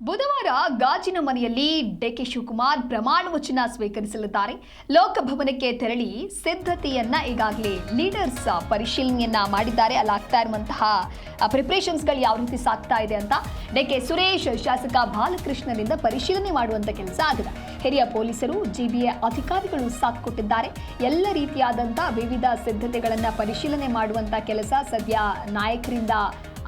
ಬುಧವಾರ ಗಾಜಿನ ಮನೆಯಲ್ಲಿ ಡಿಕೆ ಶಿವಕುಮಾರ್ ಪ್ರಮಾಣ ವಚನ ಸ್ವೀಕರಿಸಲಿದ್ದಾರೆ. ಲೋಕಭವನಕ್ಕೆ ತೆರಳಿ ಸಿದ್ಧತೆಯನ್ನ ಈಗಾಗಲೇ ಲೀಡರ್ಸ್ ಪರಿಶೀಲನೆಯನ್ನ ಮಾಡಿದ್ದಾರೆ. ಅಲ್ಲಾಗ್ತಾ ಇರುವಂತಹ ಪ್ರಿಪರೇಷನ್ಸ್ಗಳು ಯಾವ ರೀತಿ ಸಾಗ್ತಾ ಇದೆ ಅಂತ ಡಿಕೆ ಸುರೇಶ್ ಶಾಸಕ ಬಾಲಕೃಷ್ಣನಿಂದ ಪರಿಶೀಲನೆ ಮಾಡುವಂತ ಕೆಲಸ ಆಗಿದೆ. ಹಿರಿಯ ಪೊಲೀಸರು, ಜಿಬಿಎ ಅಧಿಕಾರಿಗಳು ಸಾಥ್ ಕೊಟ್ಟಿದ್ದಾರೆ. ಎಲ್ಲ ರೀತಿಯಾದಂತಹ ವಿವಿಧ ಸಿದ್ಧತೆಗಳನ್ನ ಪರಿಶೀಲನೆ ಮಾಡುವಂತ ಕೆಲಸ ಸದ್ಯ ನಾಯಕರಿಂದ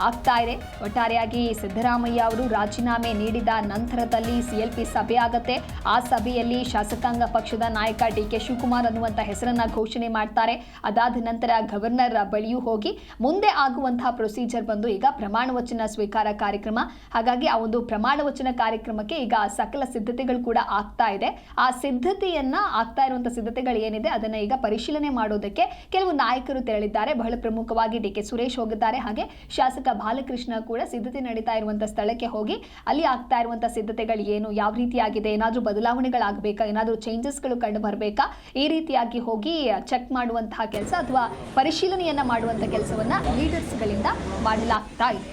ಆಗ್ತಾ ಇದೆ. ಒಟ್ಟಾರೆಯಾಗಿ ಸಿದ್ದರಾಮಯ್ಯ ಅವರು ರಾಜೀನಾಮೆ ನೀಡಿದ ನಂತರದಲ್ಲಿ ಸಿಎಲ್ಪಿ ಸಭೆ ಆಗುತ್ತೆ. ಆ ಸಭೆಯಲ್ಲಿ ಶಾಸಕಾಂಗ ಪಕ್ಷದ ನಾಯಕ ಡಿಕೆ ಶಿವಕುಮಾರ್ ಅನ್ನುವಂಥ ಹೆಸರನ್ನ ಘೋಷಣೆ ಮಾಡ್ತಾರೆ. ಅದಾದ ನಂತರ ಗವರ್ನರ್ ಬಳಿಯೂ ಹೋಗಿ ಮುಂದೆ ಆಗುವಂತಹ ಪ್ರೊಸೀಜರ್ ಬಂದು ಈಗ ಪ್ರಮಾಣ ವಚನ ಸ್ವೀಕಾರ ಕಾರ್ಯಕ್ರಮ. ಹಾಗಾಗಿ ಆ ಒಂದು ಪ್ರಮಾಣ ವಚನ ಕಾರ್ಯಕ್ರಮಕ್ಕೆ ಈಗ ಸಕಲ ಸಿದ್ಧತೆಗಳು ಕೂಡ ಆಗ್ತಾ ಇದೆ. ಆ ಸಿದ್ಧತೆಯನ್ನ ಆಗ್ತಾ ಇರುವಂತಹ ಸಿದ್ಧತೆಗಳು ಏನಿದೆ ಅದನ್ನ ಈಗ ಪರಿಶೀಲನೆ ಮಾಡೋದಕ್ಕೆ ಕೆಲವು ನಾಯಕರು ತೆರಳಿದ್ದಾರೆ. ಬಹಳ ಪ್ರಮುಖವಾಗಿ ಡಿಕೆ ಸುರೇಶ್ ಹೋಗಿದ್ದಾರೆ. ಹಾಗೆ ಶಾಸಕ ಬಾಲಕೃಷ್ಣ ಕೂಡ ಸಿದ್ಧತೆ ನಡೀತಾ ಇರುವಂತಹ ಸ್ಥಳಕ್ಕೆ ಹೋಗಿ ಅಲ್ಲಿ ಆಗ್ತಾ ಇರುವಂತಹ ಸಿದ್ಧತೆಗಳು ಏನು, ಯಾವ ರೀತಿಯಾಗಿದೆ, ಏನಾದರೂ ಬದಲಾವಣೆಗಳಾಗಬೇಕಾ, ಏನಾದರೂ ಚೇಂಜಸ್ಗಳು ಕಂಡು ಬರಬೇಕಾ, ಈ ರೀತಿಯಾಗಿ ಹೋಗಿ ಚೆಕ್ ಮಾಡುವಂತಹ ಕೆಲಸ ಅಥವಾ ಪರಿಶೀಲನೆಯನ್ನ ಮಾಡುವಂತಹ ಕೆಲಸವನ್ನ ಲೀಡರ್ಸ್ಗಳಿಂದ ಮಾಡಲಾಗ್ತಾ ಇದೆ.